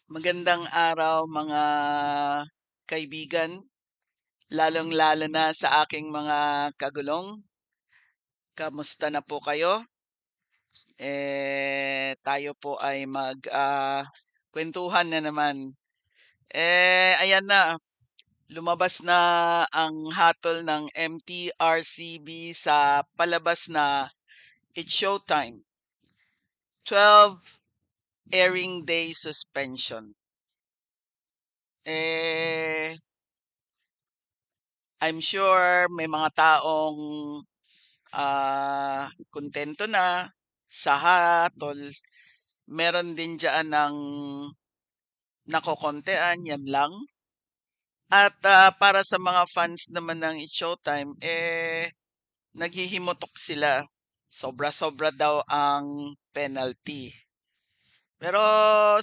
Magandang araw mga kaibigan, lalong-lalo na sa aking mga kagulong. Kamusta na po kayo? Tayo po ay kwentuhan na naman. Ayan na, lumabas na ang hatol ng MTRCB sa palabas na It's Showtime, 12 airing day suspension. I'm sure may mga taong kontento na sa hatol. Meron din diyaan ng nakokontean, yan lang. At para sa mga fans naman ng It's Showtime, naghihimutok sila. Sobra-sobra daw ang penalty. Pero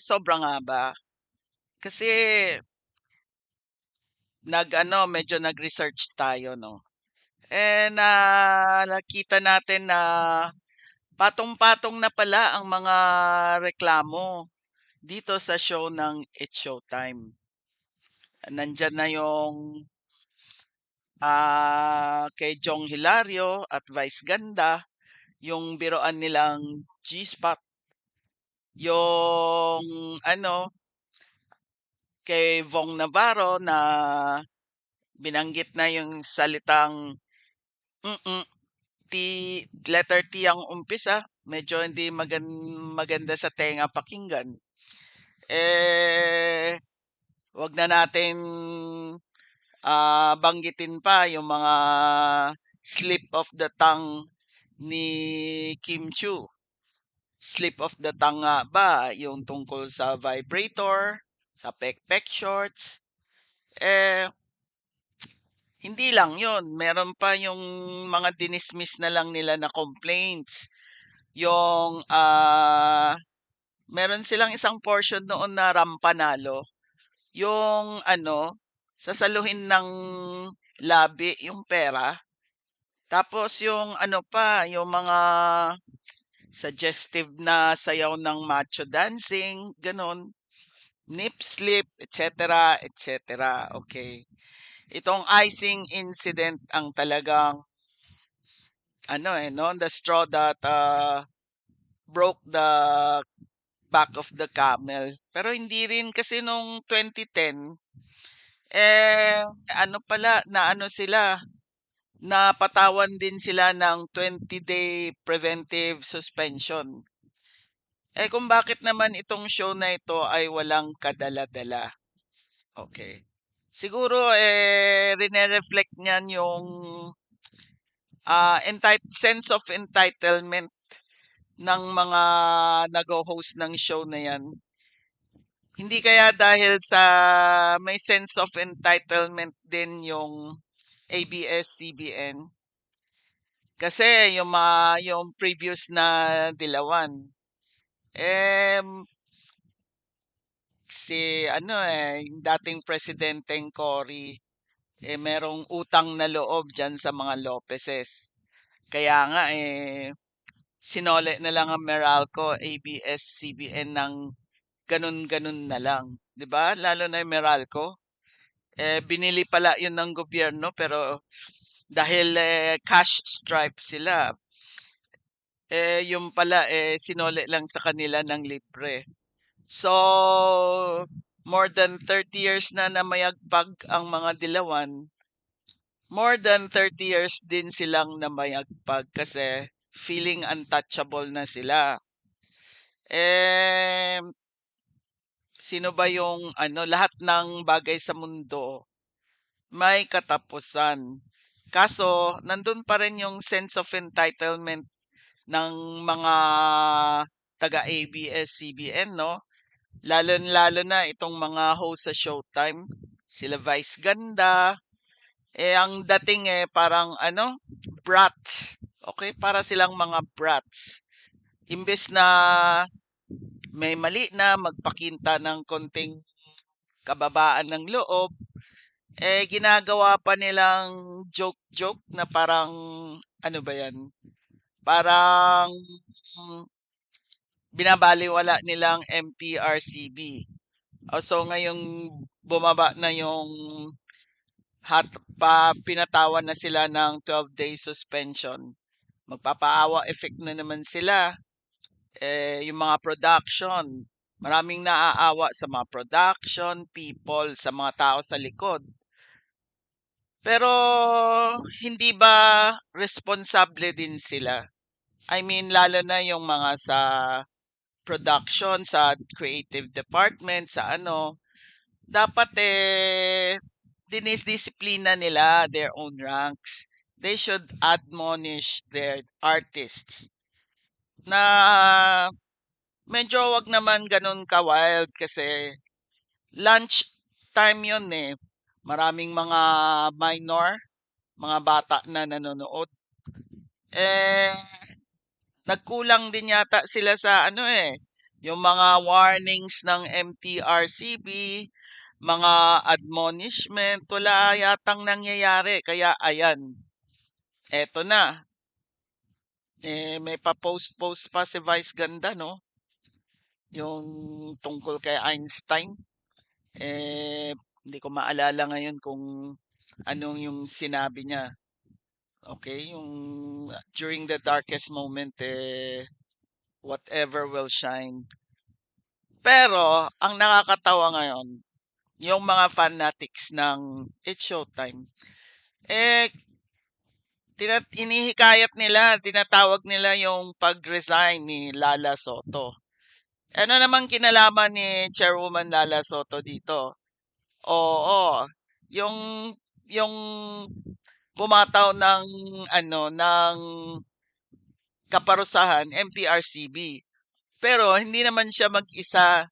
sobra nga ba? Kasi medyo nag-research tayo, no? Nakita natin na patong-patong na pala ang mga reklamo dito sa show ng It's Showtime. Nandyan na yung kay Jong Hilario at Vice Ganda, yung biroan nilang G-Spot. Yung kay Vong Navarro na binanggit na yung salitang T, letter T ang umpisa. Medyo hindi maganda sa tenga pakinggan. Wag na natin banggitin pa yung mga slip of the tongue ni Kim Chu. Slip of the tongue nga ba yung tungkol sa vibrator, sa pek-pek shorts? Hindi lang yun. Meron pa yung mga dinismiss na lang nila na complaints. Yung meron silang isang portion noon na rampanalo. Yung sasaluhin ng labi yung pera. Tapos yung yung mga suggestive na sayaw ng macho dancing, ganon. Nip slip, etc., etc. Okay. Itong icing incident ang talagang the straw that broke the back of the camel. Pero hindi rin kasi nung 2010 napatawan din sila ng 20-day preventive suspension. Kung bakit naman itong show na ito ay walang kadala-dala. Okay. Siguro rine-reflect niyan yung sense of entitlement ng mga nag-host ng show na yan. Hindi kaya dahil sa may sense of entitlement din yung ABS-CBN. Kasi yung previous na dilawan. Yung dating presidenteng Cory, merong utang na loob dyan sa mga Lopezes. Kaya nga, sinole na lang ang Meralco, ABS-CBN ng ganun-ganun na lang. 'Di ba? Lalo na yung Meralco. Binili pala yun ng gobyerno pero dahil cash stripe sila, yung pala sinole lang sa kanila ng libre. So, more than 30 years na namayagpag ang mga dilawan. More than 30 years din silang namayagpag kasi feeling untouchable na sila. Sino ba yung lahat ng bagay sa mundo may katapusan. Kaso, nandun pa rin yung sense of entitlement ng mga taga-ABS-CBN, no? Lalo na itong mga host sa Showtime, sila Vice Ganda, ang dating parang brats. Okay, para silang mga brats. Imbes na may mali na magpakinta ng konting kababaan ng loob, ginagawa pa nilang joke-joke na parang, ano ba yan? Parang binabaliwala nilang MTRCB. So ngayong bumaba na yung pinatawan na sila ng 12-day suspension, magpapaawa effect na naman sila. Yung mga production, maraming naaawa sa mga production people, sa mga tao sa likod. Pero hindi ba responsable din sila? I mean, lalo na yung mga sa production, sa creative department, sa ano, dapat dinisdisiplina nila their own ranks. They should admonish their artists na medyo wag naman ganun ka-wild kasi lunch time yun eh. Maraming mga minor, mga bata na nanonood. Eh, nagkulang din yata sila sa ano yung mga warnings ng MTRCB, mga admonishment, wala yatang nangyayari. Kaya ayan, eto na. May pa-post-post pa si Vice Ganda, no? Yung tungkol kay Einstein. Hindi ko maalala ngayon kung anong yung sinabi niya. Okay, yung during the darkest moment, whatever will shine. Pero, ang nakakatawa ngayon, yung mga fanatics ng It's Showtime, eh, inihikayat nila, tinatawag nila yung pag-resign ni Lala Soto. Ano naman kinalaman ni Chairwoman Lala Soto dito? Oo, yung yung bumataw ng ng kaparusahan MTRCB. Pero hindi naman siya mag-isa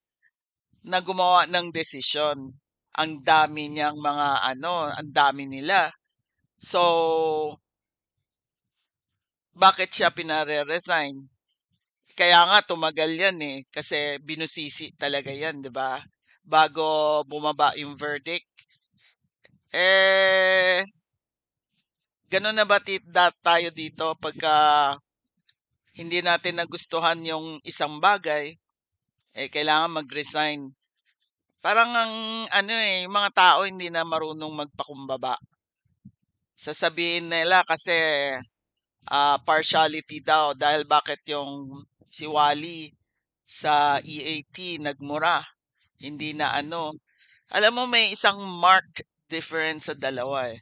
na gumawa ng desisyon. Ang dami niyang mga ang dami nila. So, bakit siya pinare-resign? Kaya nga tumagal yan kasi binusisi talaga yan, 'di ba? Bago bumaba yung verdict. Eh, ganun na ba tayo dito pagka hindi natin nagustuhan yung isang bagay, kailangan mag-resign. Parang ang yung mga tao hindi na marunong magpakumbaba. Sasabihin nila kasi partiality daw dahil bakit yung si Wally sa EAT nagmura, hindi na Alam mo may isang marked difference sa dalawa eh.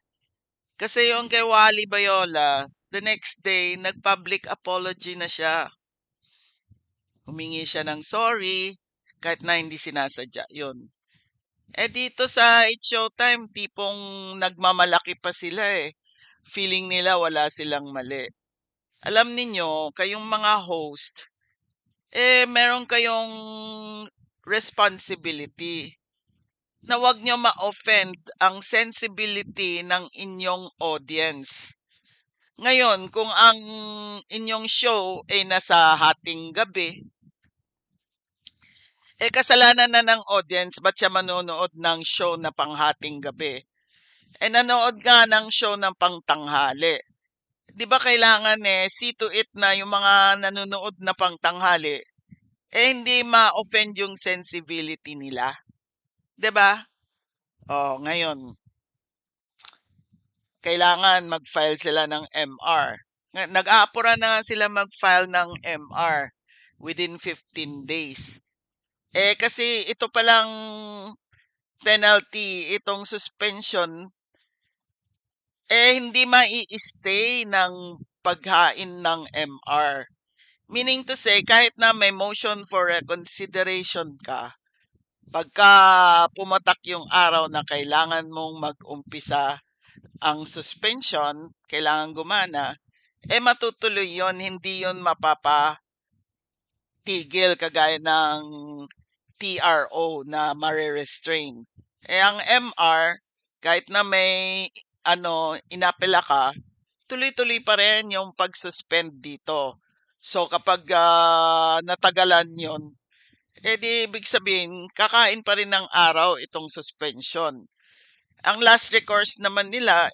Kasi yung kay Wally Bayola, the next day nag-public apology na siya. Humingi siya ng sorry kahit na hindi sinasadya yun. Dito sa It's Showtime, tipong nagmamalaki pa sila eh. Feeling nila wala silang mali. Alam ninyo, kayong mga host, meron kayong responsibility na wag nyo ma-offend ang sensibility ng inyong audience. Ngayon, kung ang inyong show ay nasa hating gabi, kasalanan na ng audience, ba't siya manonood ng show na panghating gabi? Nanood nga ng show ng pangtanghali. Di ba kailangan see to it na yung mga nanonood na pangtanghali, hindi ma-offend yung sensibility nila. Di ba? Ngayon, kailangan mag-file sila ng MR. Nag-aapura na nga sila mag-file ng MR within 15 days. Kasi ito palang penalty, itong suspension, hindi mai-stay ng paghain ng MR. Meaning to say, kahit na may motion for reconsideration ka, pagka pumatak yung araw na kailangan mong mag-umpisa ang suspension, kailangan gumana, matutuloy yon, hindi yon mapapatigil kagaya ng TRO na mare-restrain. Ang MR, kahit na may inapela ka, tuloy-tuloy pa rin yung pag-suspend dito. So kapag natagalan yon, di ibig sabihin, kakain pa rin ng araw itong suspension. Ang last recourse naman nila,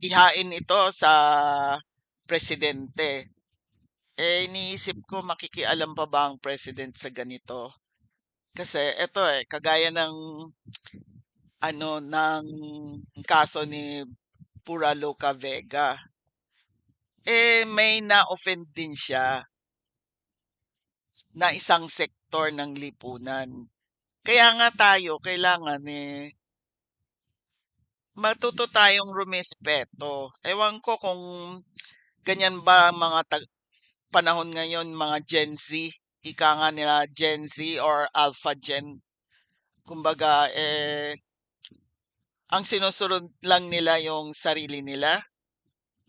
ihain ito sa presidente. Iniisip ko makikialam pa ba ang president sa ganito? Kasi eto kagaya ng ng kaso ni Pura Loca Vega. May na-offend din siya na isang sektor ng lipunan. Kaya nga tayo kailangan matuto tayong rumespeto. Ewan ko kung ganyan ba ang mga panahon ngayon, mga Gen Z, ika nga nila Gen Z or Alpha Gen. Kumbaga, ang sinusunod lang nila yung sarili nila.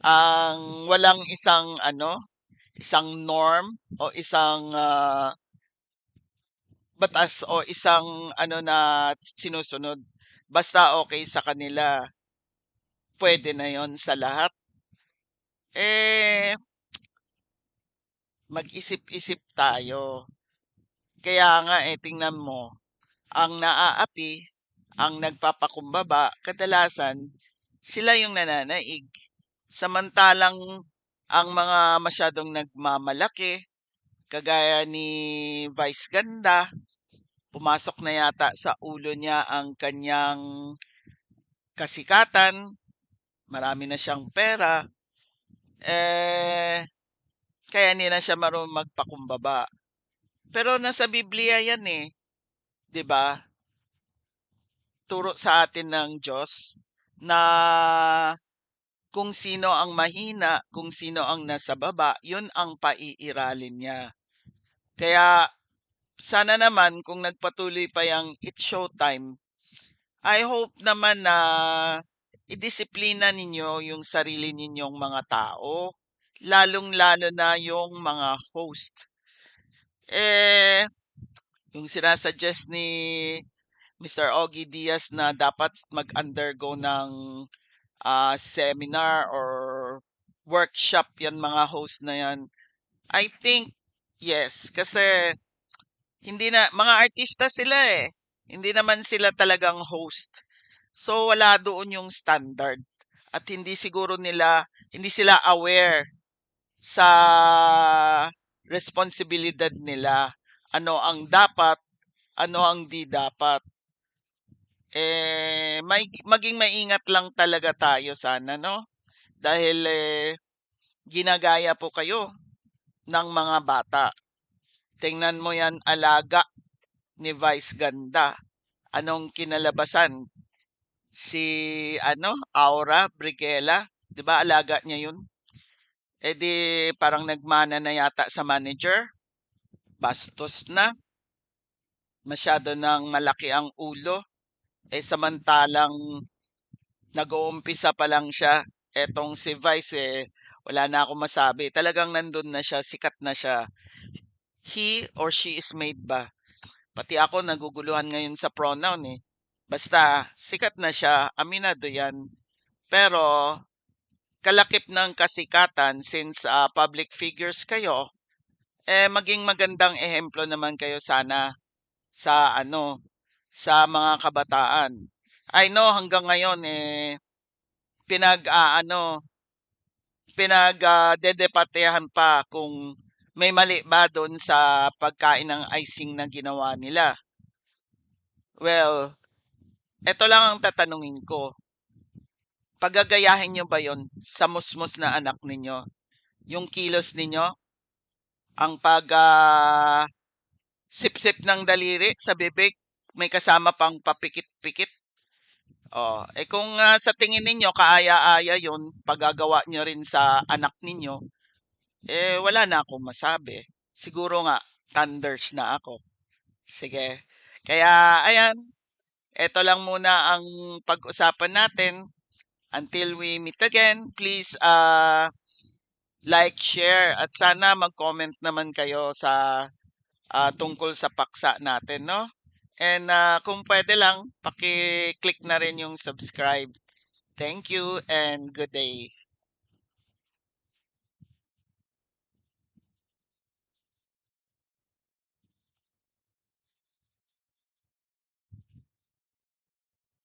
Ang walang isang norm o isang batas o isang na sinusunod. Basta okay sa kanila, pwede na yon sa lahat. Eh, mag-isip-isip tayo. Kaya nga tingnan mo, ang naaapi, ang nagpapakumbaba, kadalasan, sila yung nananaig. Samantalang ang mga masyadong nagmamalaki, kagaya ni Vice Ganda, pumasok na yata sa ulo niya ang kanyang kasikatan, marami na siyang pera, kaya hindi na siya marunong magpakumbaba. Pero nasa Biblia yan 'di ba? Turo sa atin ng Diyos na kung sino ang mahina, kung sino ang nasa baba, yun ang paiiralin niya. Kaya sana naman kung nagpatuloy pa yung It's Showtime, I hope naman na idisiplina ninyo yung sarili ninyong mga tao, lalong-lalo na yung mga host. Yung sinasuggest ni Mr. Ogie Diaz na dapat mag-undergo ng seminar or workshop yan mga host na yan. I think yes, kasi hindi na mga artista sila Hindi naman sila talagang host. So wala doon yung standard at hindi sila aware sa responsibilidad nila. Ano ang dapat, ano ang di dapat. Maging maingat lang talaga tayo sana, no? Dahil ginagaya po kayo ng mga bata. Tingnan mo yan, alaga ni Vice Ganda. Anong kinalabasan? Si Aura Brigela, 'di ba alaga niya 'yun? Di parang nagmana na yata sa manager. Bastos na. Masyado nang malaki ang ulo. Samantalang nag-uumpisa pa lang siya. Etong si Vice wala na akong masabi. Talagang nandun na siya, sikat na siya. He or she is made ba? Pati ako naguguluhan ngayon sa pronoun Basta sikat na siya, aminado yan. Pero kalakip ng kasikatan since public figures kayo, maging magandang ehemplo naman kayo sana sa sa mga kabataan. I know hanggang ngayon pinag dedebatehan pa kung may mali ba doon sa pagkain ng icing na ginawa nila. Well, eto lang ang tatanungin ko. Pagagayahin nyo ba yon sa musmos na anak ninyo? Yung kilos ninyo? Ang sip-sip ng daliri sa bibig? May kasama pang papikit-pikit? Kung sa tingin ninyo kaaya-aya yon, paggagawa nyo rin sa anak ninyo, wala na akong masabi. Siguro nga, thunders na ako. Sige. Kaya, ayan, eto lang muna ang pag-usapan natin. Until we meet again, please like, share, at sana mag-comment naman kayo sa tungkol sa paksa natin, no? And kung pwede lang, paki-click na rin yung subscribe. Thank you and good day.